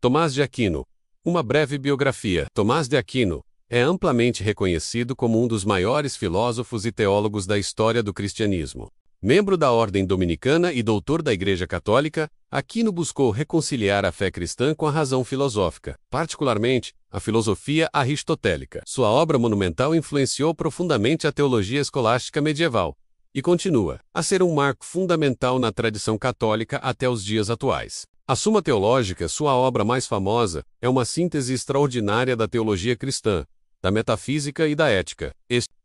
Tomás de Aquino. Uma breve biografia. Tomás de Aquino é amplamente reconhecido como um dos maiores filósofos e teólogos da história do cristianismo. Membro da Ordem Dominicana e doutor da Igreja Católica, Aquino buscou reconciliar a fé cristã com a razão filosófica, particularmente a filosofia aristotélica. Sua obra monumental influenciou profundamente a teologia escolástica medieval e continua a ser um marco fundamental na tradição católica até os dias atuais. A Suma Teológica, sua obra mais famosa, é uma síntese extraordinária da teologia cristã, da metafísica e da ética.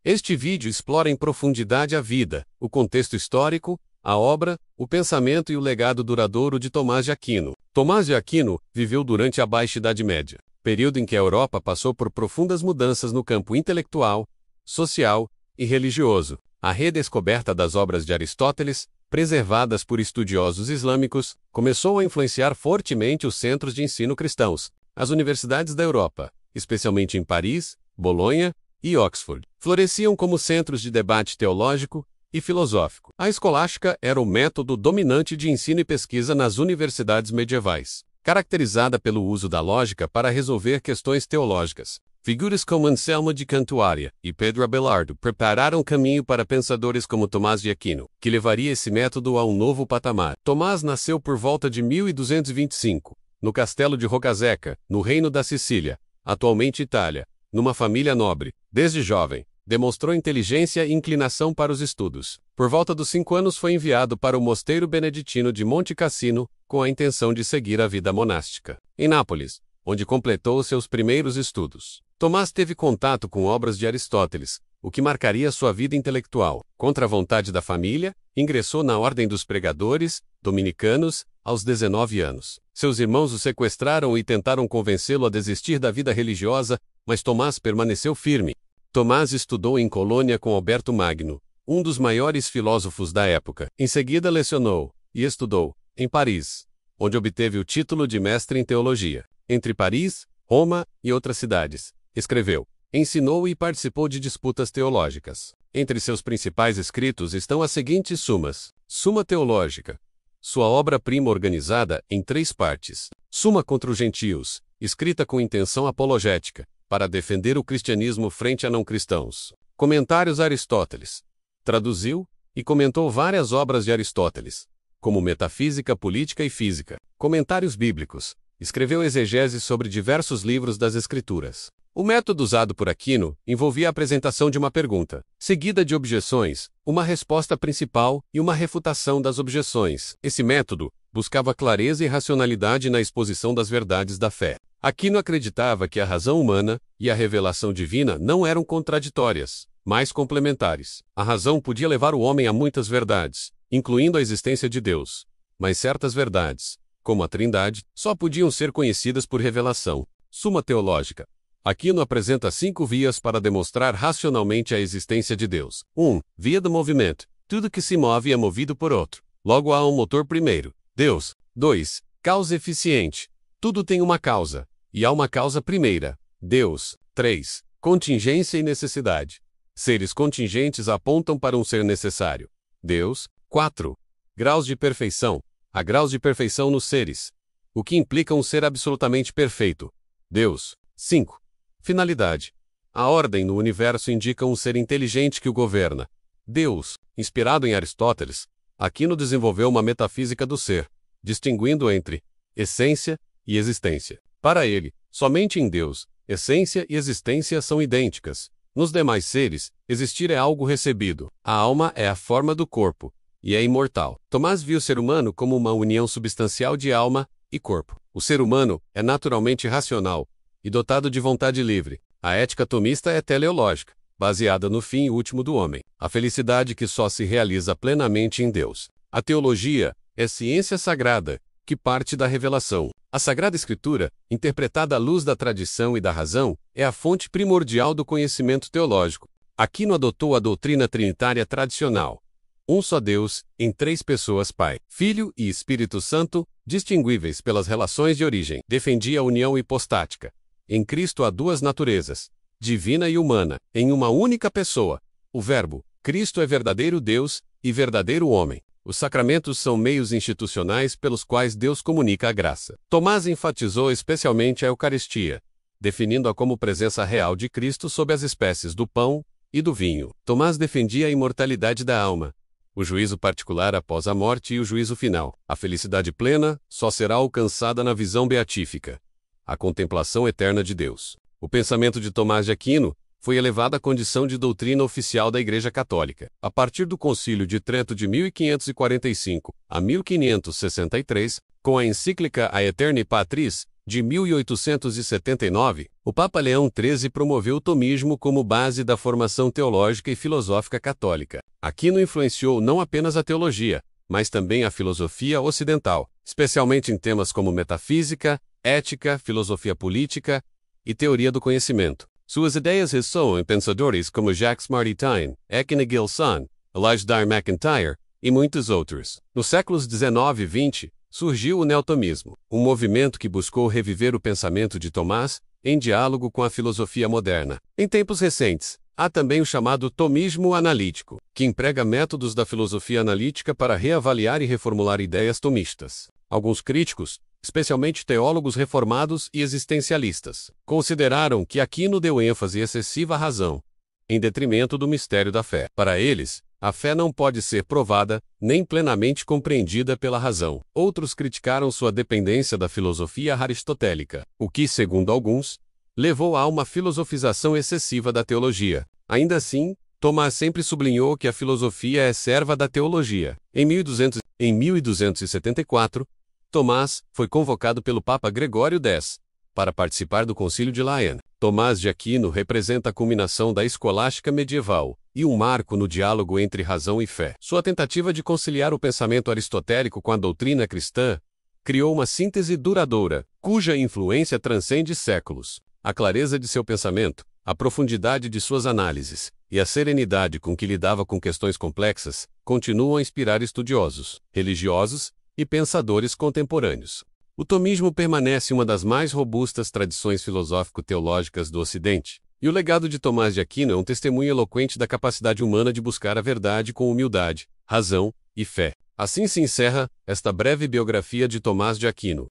Este vídeo explora em profundidade a vida, o contexto histórico, a obra, o pensamento e o legado duradouro de Tomás de Aquino. Tomás de Aquino viveu durante a Baixa Idade Média, período em que a Europa passou por profundas mudanças no campo intelectual, social e religioso. A redescoberta das obras de Aristóteles, preservadas por estudiosos islâmicos, começou a influenciar fortemente os centros de ensino cristãos. As universidades da Europa, especialmente em Paris, Bolonha e Oxford, floresciam como centros de debate teológico e filosófico. A escolástica era o método dominante de ensino e pesquisa nas universidades medievais, caracterizada pelo uso da lógica para resolver questões teológicas. Figuras como Anselmo de Cantuária e Pedro Abelardo prepararam caminho para pensadores como Tomás de Aquino, que levaria esse método a um novo patamar. Tomás nasceu por volta de 1225, no castelo de Roccasecca, no Reino da Sicília, atualmente Itália, numa família nobre. Desde jovem, demonstrou inteligência e inclinação para os estudos. Por volta dos 5 anos foi enviado para o mosteiro beneditino de Monte Cassino, com a intenção de seguir a vida monástica. Em Nápoles, onde completou seus primeiros estudos, Tomás teve contato com obras de Aristóteles, o que marcaria sua vida intelectual. Contra a vontade da família, ingressou na Ordem dos Pregadores, dominicanos, aos 19 anos. Seus irmãos o sequestraram e tentaram convencê-lo a desistir da vida religiosa, mas Tomás permaneceu firme. Tomás estudou em Colônia com Alberto Magno, um dos maiores filósofos da época. Em seguida lecionou e estudou em Paris, onde obteve o título de mestre em teologia. Entre Paris, Roma e outras cidades, escreveu, ensinou e participou de disputas teológicas. Entre seus principais escritos estão as seguintes sumas. Suma Teológica, sua obra-prima organizada em 3 partes. Suma contra os gentios, escrita com intenção apologética, para defender o cristianismo frente a não-cristãos. Comentários a Aristóteles. Traduziu e comentou várias obras de Aristóteles, como Metafísica, Política e Física. Comentários bíblicos. Escreveu exegese sobre diversos livros das Escrituras. O método usado por Aquino envolvia a apresentação de uma pergunta, seguida de objeções, uma resposta principal e uma refutação das objeções. Esse método buscava clareza e racionalidade na exposição das verdades da fé. Aquino acreditava que a razão humana e a revelação divina não eram contraditórias, mas complementares. A razão podia levar o homem a muitas verdades, incluindo a existência de Deus, mas certas verdades, como a Trindade, só podiam ser conhecidas por revelação. Suma Teológica. Aquino apresenta 5 vias para demonstrar racionalmente a existência de Deus. 1. Via do movimento. Tudo que se move é movido por outro. Logo há um motor primeiro, Deus. 2. Causa eficiente. Tudo tem uma causa, e há uma causa primeira, Deus. 3. Contingência e necessidade. Seres contingentes apontam para um ser necessário, Deus. 4. Graus de perfeição. Há graus de perfeição nos seres, o que implica um ser absolutamente perfeito, Deus. 5. Finalidade. A ordem no universo indica um ser inteligente que o governa, Deus. Inspirado em Aristóteles, Aquino desenvolveu uma metafísica do ser, distinguindo entre essência e existência. Para ele, somente em Deus, essência e existência são idênticas. Nos demais seres, existir é algo recebido. A alma é a forma do corpo, e é imortal. Tomás viu o ser humano como uma união substancial de alma e corpo. O ser humano é naturalmente racional e dotado de vontade livre. A ética tomista é teleológica, baseada no fim último do homem, a felicidade que só se realiza plenamente em Deus. A teologia é ciência sagrada, que parte da revelação. A Sagrada Escritura, interpretada à luz da tradição e da razão, é a fonte primordial do conhecimento teológico. Aquino adotou a doutrina trinitária tradicional. Um só Deus, em 3 pessoas, Pai, Filho e Espírito Santo, distinguíveis pelas relações de origem. Defendia a união hipostática. Em Cristo há 2 naturezas, divina e humana, em uma única pessoa, o Verbo. Cristo é verdadeiro Deus e verdadeiro homem. Os sacramentos são meios institucionais pelos quais Deus comunica a graça. Tomás enfatizou especialmente a Eucaristia, definindo-a como presença real de Cristo sob as espécies do pão e do vinho. Tomás defendia a imortalidade da alma, o juízo particular após a morte e o juízo final. A felicidade plena só será alcançada na visão beatífica, a contemplação eterna de Deus. O pensamento de Tomás de Aquino foi elevado à condição de doutrina oficial da Igreja Católica. A partir do Concílio de Trento de 1545 a 1563, com a encíclica Aeterni Patris, de 1879, o Papa Leão XIII promoveu o tomismo como base da formação teológica e filosófica católica. Aquino influenciou não apenas a teologia, mas também a filosofia ocidental, especialmente em temas como metafísica, ética, filosofia política e teoria do conhecimento. Suas ideias ressoam em pensadores como Jacques Maritain, Etienne Gilson, Elijah Dyer McIntyre e muitos outros. Nos séculos XIX e XX, surgiu o neotomismo, um movimento que buscou reviver o pensamento de Tomás em diálogo com a filosofia moderna. Em tempos recentes, há também o chamado tomismo analítico, que emprega métodos da filosofia analítica para reavaliar e reformular ideias tomistas. Alguns críticos, especialmente teólogos reformados e existencialistas, consideraram que Aquino deu ênfase excessiva à razão, em detrimento do mistério da fé. Para eles, a fé não pode ser provada, nem plenamente compreendida pela razão. Outros criticaram sua dependência da filosofia aristotélica, o que, segundo alguns, levou a uma filosofização excessiva da teologia. Ainda assim, Tomás sempre sublinhou que a filosofia é serva da teologia. Em 1274, Tomás foi convocado pelo Papa Gregório X para participar do Concílio de Laen. Tomás de Aquino representa a culminação da escolástica medieval e um marco no diálogo entre razão e fé. Sua tentativa de conciliar o pensamento aristotélico com a doutrina cristã criou uma síntese duradoura, cuja influência transcende séculos. A clareza de seu pensamento, a profundidade de suas análises e a serenidade com que lidava com questões complexas continuam a inspirar estudiosos, religiosos e pensadores contemporâneos. O tomismo permanece uma das mais robustas tradições filosófico-teológicas do Ocidente, e o legado de Tomás de Aquino é um testemunho eloquente da capacidade humana de buscar a verdade com humildade, razão e fé. Assim se encerra esta breve biografia de Tomás de Aquino.